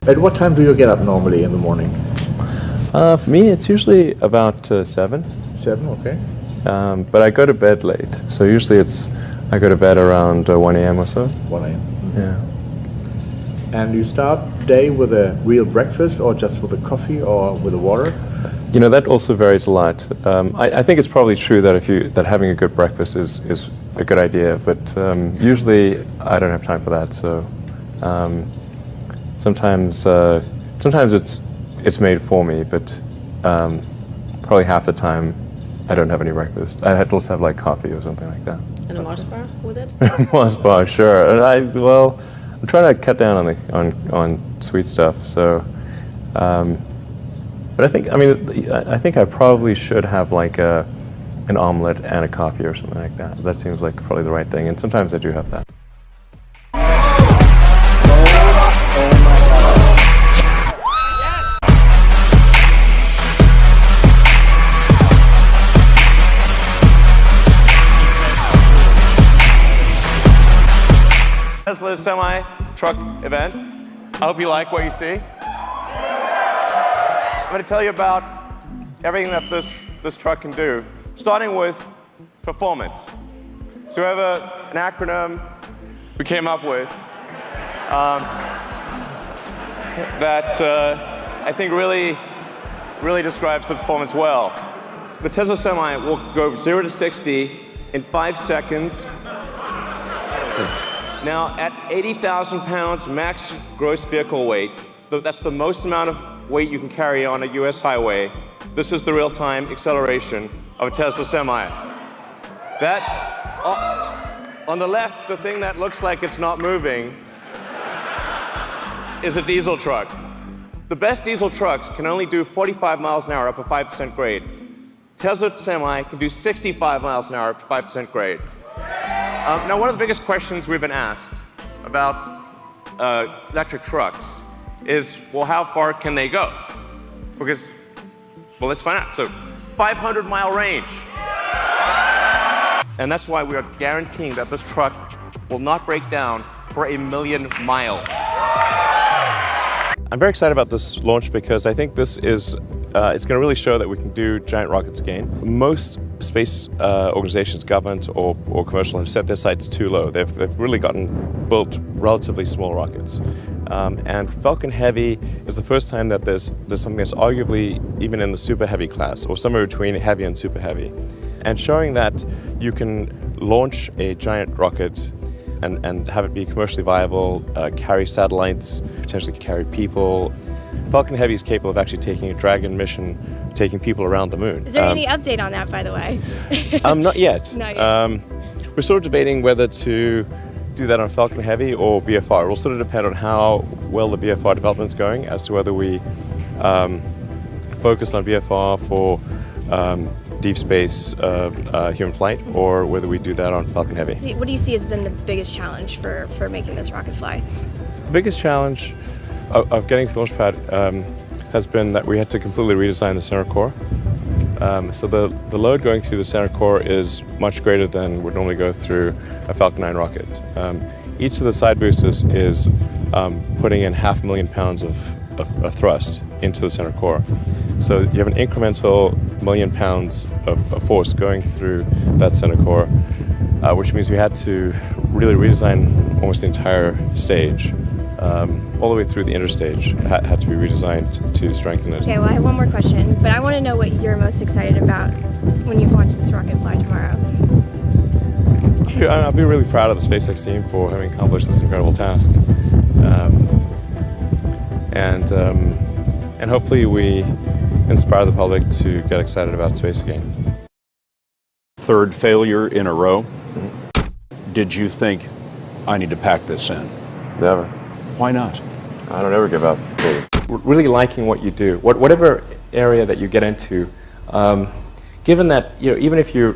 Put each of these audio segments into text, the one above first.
At what time do you get up normally in the morning? For me, it's usually about 7. 7, okay. But I go to bed late, so usually I go to bed around 1 a.m. or so. 1 a.m. Yeah. And you start the day with a real breakfast, or just with a coffee, or with a water? You know, that also varies a lot. I think it's probably true that having a good breakfast is a good idea, but usually I don't have time for that. So sometimes it's made for me, but probably half the time I don't have any breakfast. I had to also have like coffee or something like that. And a Mars bar with it? Mars bar, sure. And I'm trying to cut down on sweet stuff. So, but I think I probably should have like an omelet and a coffee or something like that. That seems like probably the right thing. And sometimes I do have that. Tesla's semi-truck event. I hope you like what you see. I'm going to tell you about everything that this truck can do, starting with performance. So we have an acronym we came up with that I think really describes the performance well. The Tesla Semi will go 0 to 60 in 5 seconds. Now, at 80,000 pounds max gross vehicle weight, that's the most amount of weight you can carry on a US highway. This is the real-time acceleration of a Tesla Semi. That, on the left, the thing that looks like it's not moving is a diesel truck. The best diesel trucks can only do 45 miles an hour up a 5% grade. Tesla Semi can do 65 miles an hour up a 5% grade. Now, one of the biggest questions we've been asked about electric trucks is, well, how far can they go? Because, well, let's find out. So, 500-mile range. And that's why we are guaranteeing that this truck will not break down for 1,000,000 miles. I'm very excited about this launch because I think this is it's going to really show that we can do giant rockets again. Most space organizations, government or commercial, have set their sights too low. They've really built relatively small rockets. And Falcon Heavy is the first time that there's something that's arguably even in the super heavy class, or somewhere between heavy and super heavy. And showing that you can launch a giant rocket and have it be commercially viable, carry satellites, potentially carry people. Falcon Heavy is capable of actually taking a Dragon mission, taking people around the moon. Is there any update on that, by the way? Not yet. Not yet. We're sort of debating whether to do that on Falcon Heavy or BFR. It will sort of depend on how well the BFR development is going as to whether we focus on BFR for deep space human flight, or whether we do that on Falcon Heavy. What do you see has been the biggest challenge for making this rocket fly? The biggest challenge of getting to the launch pad has been that we had to completely redesign the center core. So the load going through the center core is much greater than would normally go through a Falcon 9 rocket. Each of the side boosters is putting in 500,000 pounds of thrust into the center core. So you have an incremental 1,000,000 pounds of force going through that center core, which means we had to really redesign almost the entire stage. All the way through the interstage had to be redesigned to strengthen it. Okay, well, I have one more question, but I want to know what you're most excited about when you watch this rocket fly tomorrow. I'll be really proud of the SpaceX team for having accomplished this incredible task. And hopefully we inspire the public to get excited about space again. Third failure in a row. Did you think, I need to pack this in? Never. Why not? I don't ever give up. Really liking what you do, whatever area that you get into, given that even if you're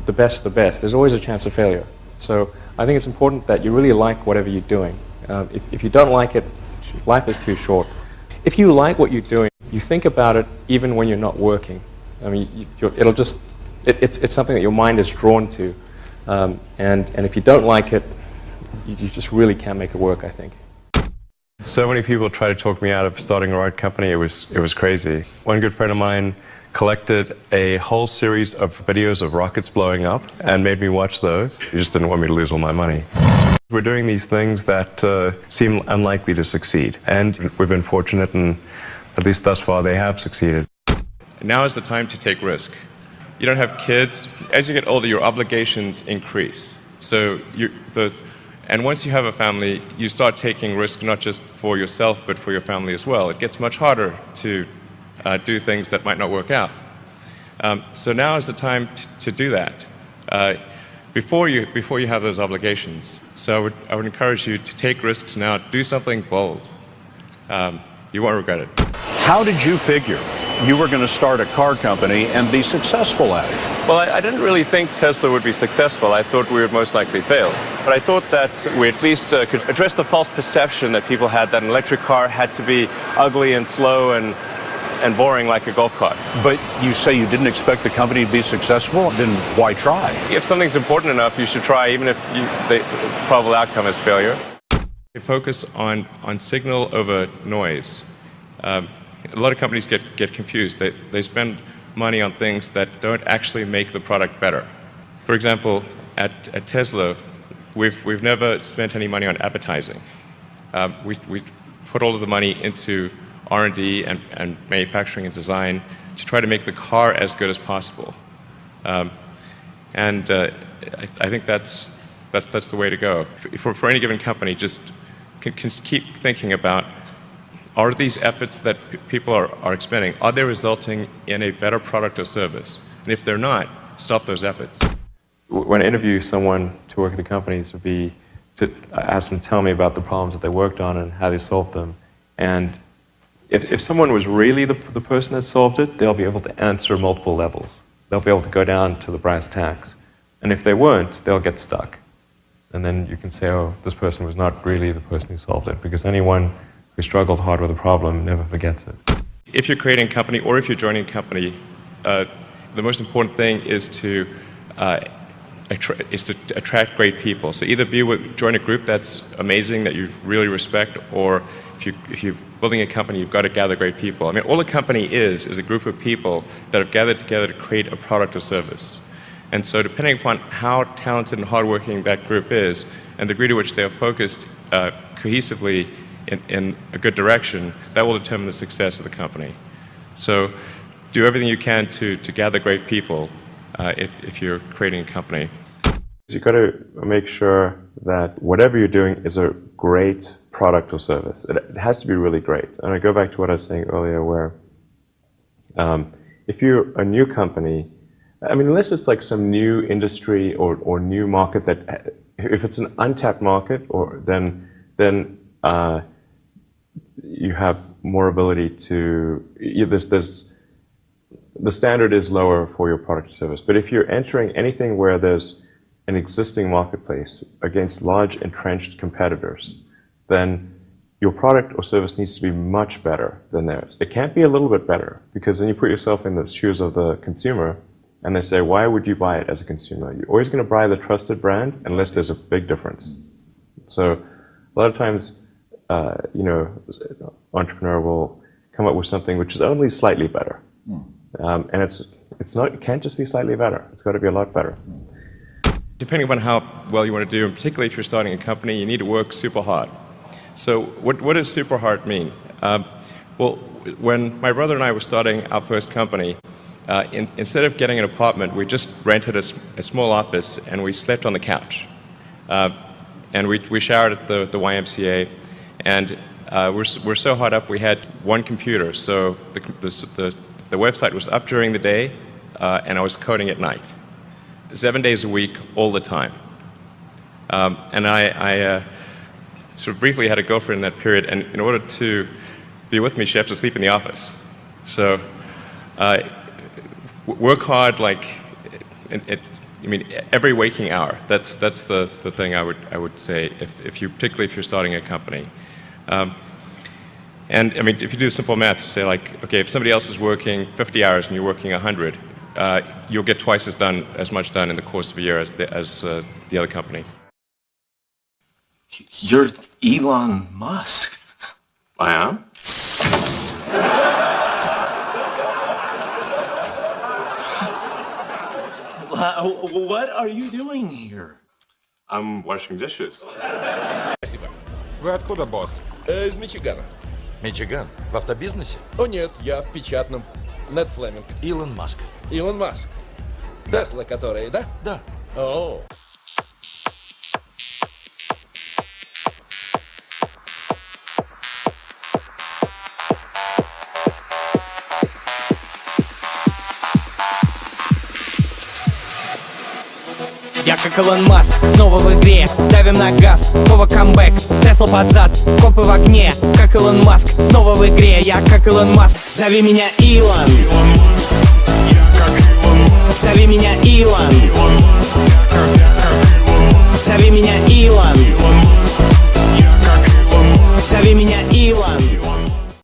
the best, there's always a chance of failure. So I think it's important that you really like whatever you're doing. If you don't like it, life is too short. If you like what you're doing, you think about it even when you're not working. I mean, it's something that your mind is drawn to, and if you don't like it, you just really can't make it work, I think. So many people try to talk me out of starting a rocket company. It was crazy. One good friend of mine collected a whole series of videos of rockets blowing up and made me watch those. He just didn't want me to lose all my money. We're doing these things that seem unlikely to succeed, and we've been fortunate, and at least thus far they have succeeded. Now is the time to take risk. You don't have kids. As you get older, your obligations increase. So and once you have a family, you start taking risk not just for yourself, but for your family as well. It gets much harder to do things that might not work out. So now is the time to do that before you have those obligations. So I would encourage you to take risks now. Do something bold. You won't regret it. How did you figure you were going to start a car company and be successful at it? Well, I didn't really think Tesla would be successful. I thought we would most likely fail. But I thought that we at least could address the false perception that people had that an electric car had to be ugly and slow and boring like a golf cart. But you say you didn't expect the company to be successful, then why try? If something's important enough, you should try, even if the probable outcome is failure. We focus on signal over noise. A lot of companies get confused. They spend money on things that don't actually make the product better. For example, at Tesla, we've never spent any money on advertising. We put all of the money into R&D and manufacturing and design to try to make the car as good as possible. I think that's the way to go. For any given company, just can keep thinking about, are these efforts that people are expending, are they resulting in a better product or service? And if they're not, stop those efforts. When I interview someone to work at the companies, would be to ask them to tell me about the problems that they worked on and how they solved them. And if someone was really the person that solved it, they'll be able to answer multiple levels. They'll be able to go down to the brass tacks. And if they weren't, they'll get stuck. And then you can say, oh, this person was not really the person who solved it, because anyone who struggled hard with a problem never forgets it. If you're creating a company or if you're joining a company, the most important thing is to attract great people. So either join a group that's amazing, that you really respect, or if you're building a company, you've got to gather great people. I mean, all a company is a group of people that have gathered together to create a product or service. And so depending upon how talented and hardworking that group is, and the degree to which they are focused cohesively in a good direction, that will determine the success of the company. So do everything you can to gather great people if you're creating a company. You've got to make sure that whatever you're doing is a great product or service. It has to be really great. And I go back to what I was saying earlier, where if you're a new company, I mean, unless it's like some new industry or new market that, if it's an untapped market, then you have more ability to, the standard is lower for your product or service. But if you're entering anything where there's an existing marketplace against large entrenched competitors, then your product or service needs to be much better than theirs. It can't be a little bit better, because then you put yourself in the shoes of the consumer and they say, why would you buy it as a consumer? You're always going to buy the trusted brand unless there's a big difference. So a lot of times, entrepreneur will come up with something which is only slightly better. And it can't just be slightly better. It's got to be a lot better. Depending upon how well you want to do, and particularly if you're starting a company, you need to work super hard. So what does super hard mean? Well, when my brother and I were starting our first company, instead of getting an apartment, we just rented a small office and we slept on the couch. And we showered at the YMCA, and we're so hot up we had one computer. So the website was up during the day, and I was coding at night. 7 days a week, all the time. And I sort of briefly had a girlfriend in that period, and in order to be with me, she had to sleep in the office. So work hard, like, every waking hour. That's the thing I would say, particularly if you're starting a company. And I mean, if you do simple math, say like, okay, if somebody else is working 50 hours and you're working 100, you'll get twice as much done in the course of a year as the other company. You're Elon Musk. I am? What are you doing here? I'm washing dishes. Спасибо. Вы откуда, босс? Из Мичигана. Мичиган? В автобизнесе? О нет, я в печатном. Нед Флеминг. Илон Маск. Илон Маск. Тесла, которые, да? Да. О. Я как Илон Маск, снова в игре. Давим на газ, снова камбэк. Тесла под зад, компы в огне. Как Илон Маск, снова в игре. Я как Илон Маск, зови меня Илон. Зови меня Илон. Зови меня Илон. Зови меня Илон.